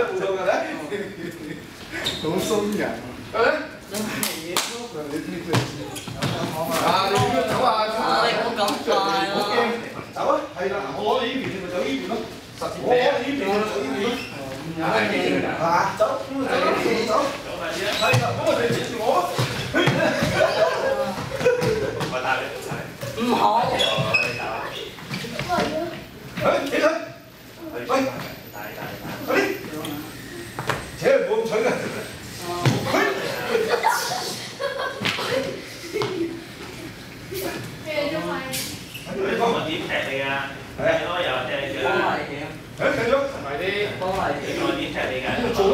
唔錯㗎咧，好鬆人係咪？真係咯，你知佢啊，你要走啊！你唔好咁快好驚，啦！走啊！係啦，我攞你呢邊，你咪走呢邊咯。我攞你呢邊，你走呢邊咯。係嘛？走，咁啊走，走快啲啦！係啦，咁我哋接住我。我帶你，唔好。起身。喂，快啲！扯唔好咁蠢㗎。你幫我點踢你㗎？係咯，又踢你㗎。幫埋嘅。誒，繼續。同埋啲幫埋嘅。我點踢你㗎？做咯，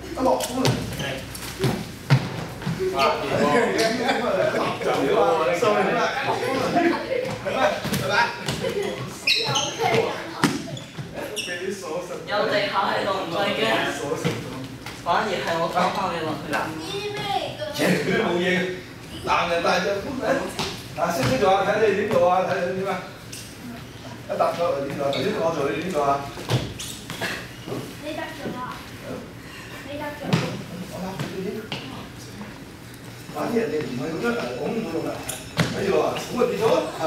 一落咁啊。就料啊！收你啦。係咪？係咪？俾啲鎖實。有地下喺度唔使驚，鎖實咗。反而係我偷翻你落去。佢都冇嘢，男人大隻咁啊！識唔識做啊？睇你點做啊？睇你點啊？一搭咗嚟點做啊？頭先我做你點做啊？你得咗啊？你得咗。我答你點？反正人哋唔係咁樣，我唔會用啦。睇住喎，咁咪變咗嚇。